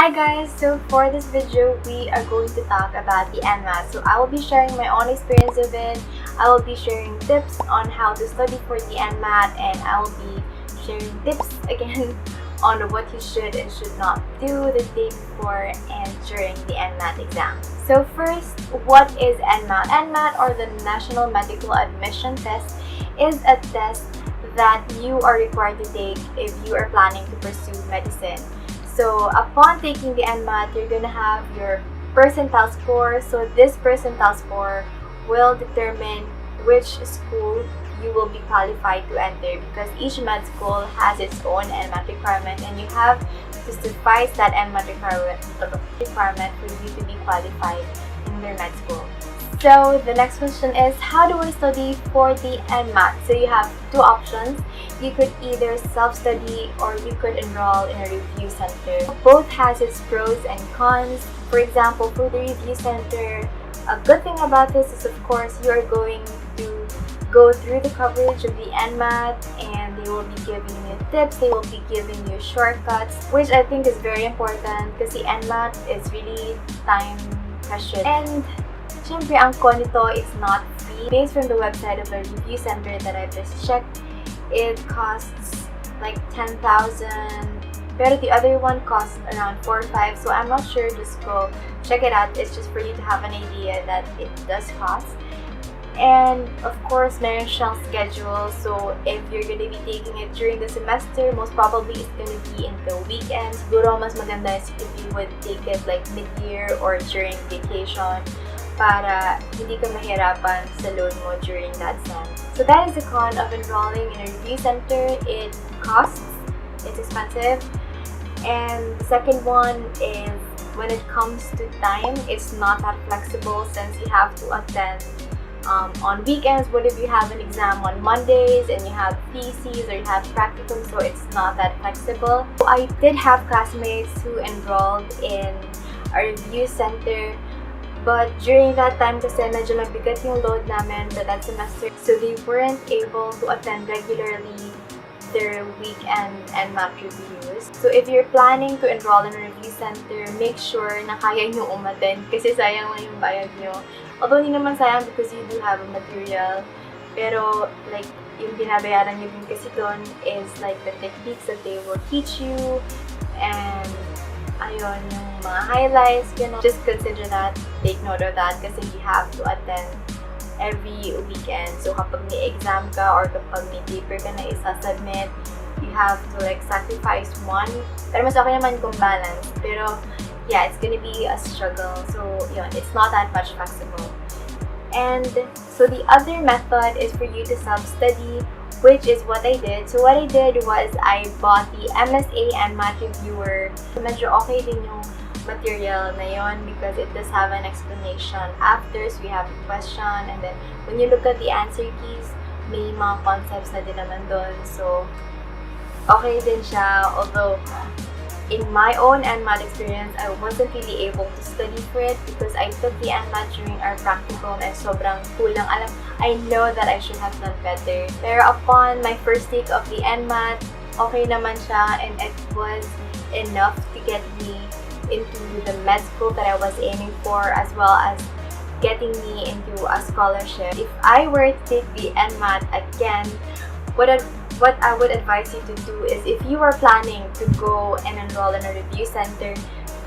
Hi guys! So for this video, we are going to talk about the NMAT. So I will be sharing my own experience of it. I will be sharing tips on how to study for the NMAT, and I will be sharing tips again on what you should and should not do the day before and during the NMAT exam. So first, what is NMAT? NMAT, or the National Medical Admission Test, is a test that you are required to take if you are planning to pursue medicine. So upon taking the NMAT, you're gonna have your percentile score. So this percentile score will determine which school you will be qualified to enter, because each med school has its own NMAT requirement, and you have to suffice that NMAT requirement for you to be qualified in their med school. So the next question is, how do I study for the NMAT? So you have two options. You could either self-study or you could enroll in a review center. Both has its pros and cons. For example, for the review center, a good thing about this is, of course, you are going to go through the coverage of the NMAT, and they will be giving you tips, they will be giving you shortcuts, which I think is very important because the NMAT is really time pressured. And syempre, ang con nito, it's not free. Based from the website of the review center that I just checked, it costs like 10,000, pero the other one costs around 4 or 5, so I'm not sure. Just go check it out. It's just for you to have an idea that it does cost. And of course, meron siyang schedule, so if you're gonna be taking it during the semester, most probably it's gonna be in the weekends. Siguro mas maganda is if you would take it like mid-year or during vacation, para hindi ka mahirapan sa load mo during that sem. So that is the con of enrolling in a review center. It costs, it's expensive. And the second one is, when it comes to time, it's not that flexible since you have to attend on weekends. What if you have an exam on Mondays and you have theses or you have practicum, so it's not that flexible. So I did have classmates who enrolled in a review center, but during that time kasi medyo mabigat yung load namin for that semester, so they weren't able to attend regularly their weekend NMAT reviews. So if you're planning to enroll in a review center, make sure na kaya nyo umattend kasi sayang lang yung bayad nyo. Although hindi naman sayang because you do have a material, pero like yung binabayaran nyo din kasi doon is like the techniques that they will teach you, and ayun, yung mga highlights, just consider that, take note of that kasi you have to attend every weekend. So kapag may exam ka or kapag may paper ka na isa-submit, you have to like sacrifice one. Pero mas okay naman kung balance. Pero yeah, it's gonna be a struggle. So yun, it's not that much flexible. And so the other method is for you to self-study, which is what I did. So what I did was I bought the MSA NMAT Reviewer. Medyo okay din yung material na yon because it does have an explanation after. So we have the question, and then when you look at the answer keys, may mga concepts na din naman doon. So okay din siya. Although in my own NMAT experience, I wasn't really able to study for it because I took the NMAT during our practicum and sobrang kulang alam. I know that I should have done better. Pero upon my first take of the NMAT, okay naman siya, and it was enough to get me into the med school that I was aiming for, as well as getting me into a scholarship. If I were to take the NMAT again, what I would advise you to do is, if you are planning to go and enroll in a review center,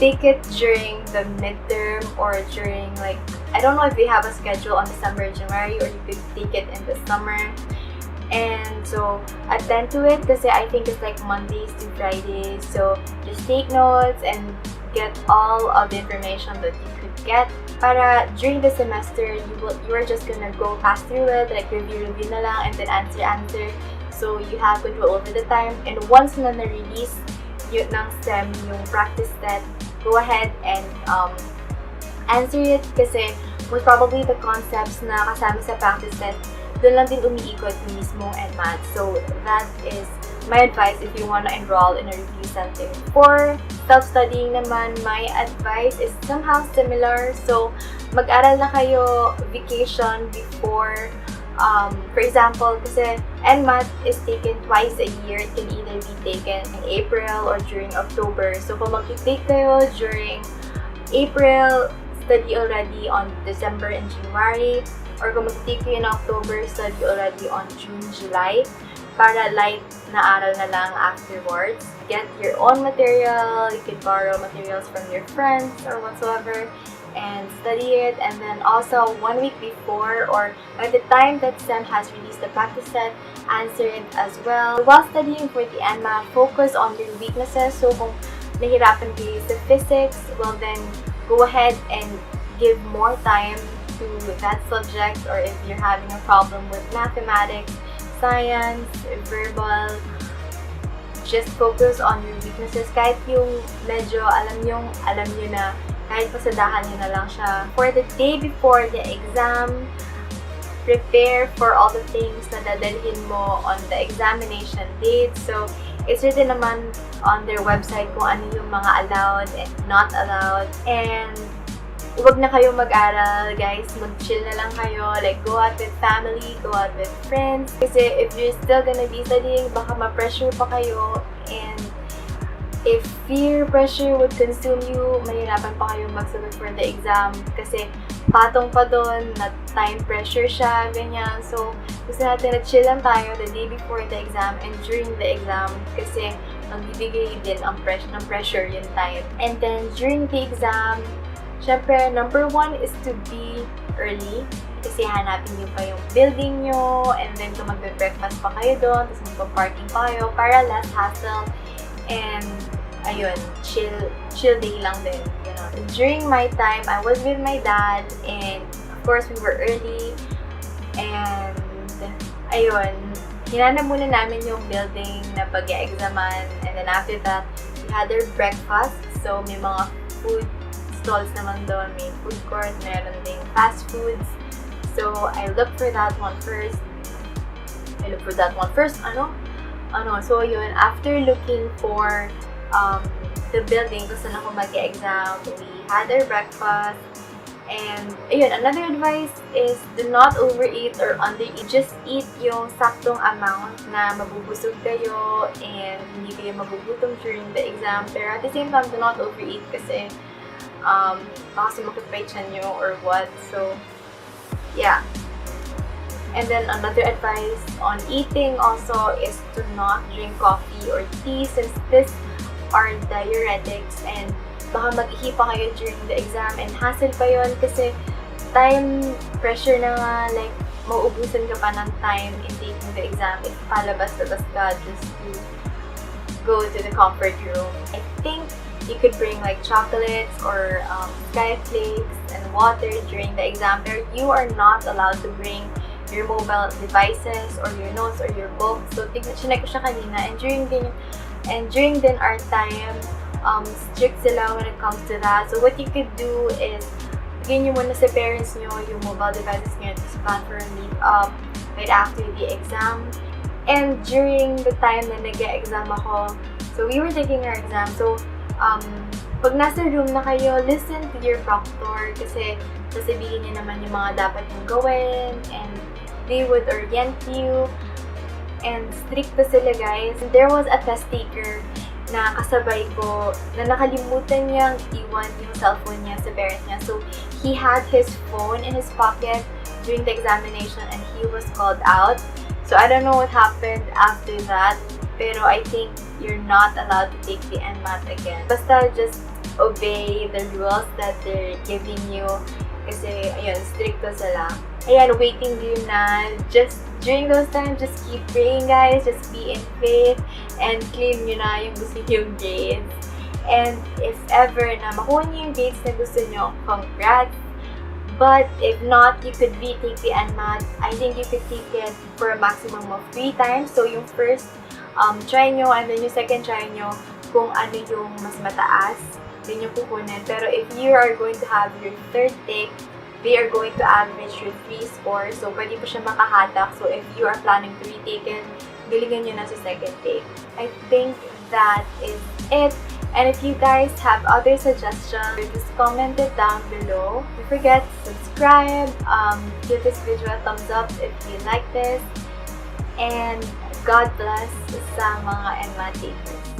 take it during the midterm or during, like, I don't know if they have a schedule on December or January, or you could take it in the summer. And so attend to it kasi I think it's like Mondays to Fridays. So just take notes and get all of the information that you could get. Para during the semester, you are just gonna go pass through it, like review na lang, and then answer. So you have control over the time. And once na na-release yun ng STEM, yung practice set, go ahead and answer it kasi most probably the concepts na kasama sa practice set, doon lang din umiikot yung mismong NMAT. So that is my advice if you want to enroll in a review center. For self-studying naman, my advice is somehow similar. So mag-aral na kayo vacation before For example, kasi NMAT is taken twice a year. It can either be taken in April or during October. So kung mag-take kayo during April, study already on December and January. Or kung mag-take kayo in October, study already on June, July. Para light na aral na lang afterwards. Get your own material. You can borrow materials from your friends or whatsoever and study it. And then also 1 week before or by the time that SEM has released the practice set, answer it as well. While studying for the NMAT, focus on your weaknesses. So kung nahirapan kayo sa physics, well then go ahead and give more time to that subject. Or if you're having a problem with mathematics, science, verbal, just focus on your weaknesses. Kahit yung medyo alam nyo na, kahit pasadahan nyo na lang siya. For the day before the exam, prepare for all the things na dadalhin mo on the examination date. So, it's written naman on their website kung ano yung mga allowed and not allowed. And huwag na kayo mag-aral, guys. Mag-chill na lang kayo. Like, go out with family, go out with friends. Kasi if you're still gonna be studying, baka ma-pressure pa kayo. And if fear pressure would consume you, mahirapan pa kayo magsagot for the exam. Kasi patong pa doon, na time pressure siya, ganyan. So, gusto natin na chill lang tayo the day before the exam and during the exam. Kasi magbibigay din ang pressure yung time. And then, during the exam, syempre, number 1 is to be early. Kasi hanapin nyo pa yung building nyo. And then, kung magbe-breakfast pa kayo doon, tapos magpa-parking pa kayo para less hassle. And, ayun, chill day lang din. You know. During my time, I was with my dad. And, of course, we were early. And, ayun, hinanap muna namin yung building na pag-e-examan. And then, after that, we had our breakfast. So, may mga food stalls naman doon. May food court, meron ding fast foods. So, I looked for that one first. So, yun, after looking for the building kung saan ako mag-exam, we had our breakfast. And, ayun, another advice is do not overeat or undereat. Just eat yung saktong amount na mabubusog kayo and hindi kayo magugutom during the exam. Pero at the same time, do not overeat kasi baka makipay chan nyo or what. So, yeah. And then another advice on eating also is to not drink coffee or tea since these are diuretics and baka mag-ihi pa kayo during the exam and hassle pa yun kasi time pressure na nga, like mauubusan ka pa ng time in taking the exam if palabas-labas ka just to go to the comfort room. I think you could bring like chocolates or sky flakes and water during the exam, but you are not allowed to bring your mobile devices or your notes or your book. So, chinek ko siya kanina. And during din our time, strict sila when it comes to that. So, what you could do is, bigyan nyo muna sa parents nyo yung mobile devices nyo to plan for a meet-up right after the exam. And during the time na nag-exam ako, so we were taking our exam. So, pag nasa room na kayo, listen to your proctor kasi sasabihin niya naman yung mga dapat yung gawin and they would orient you and strict pa sila, guys. And there was a test taker na kasabay ko na nakalimutan niyang iwan yung cellphone niya sa parent niya. So, he had his phone in his pocket during the examination and he was called out. So, I don't know what happened after that, pero I think you're not allowed to take the NMAT again. Basta just obey the rules that they're giving you kasi, ayun, stricto sila. Ayan, waiting game na. Just, during those times, just keep praying, guys. Just be in faith and claim nyo na yung gusto nyo yung grades. And if ever na makuha nyo yung grades na gusto nyo, congrats. But if not, you could retake the NMAT. I think you could take it for a maximum of 3 times. So, yung first try nyo and then yung second try nyo kung ano yung mas mataas, yun yung kukunin. Pero if you are going to have your third take, they are going to average your 3 scores. So, pwede po siya makahatak. So, if you are planning to retake it, galingan nyo na sa second take. I think that is it. And if you guys have other suggestions, just comment it down below. Don't forget to subscribe, give this video a thumbs up if you like this, and God bless sa mga NMAT takers.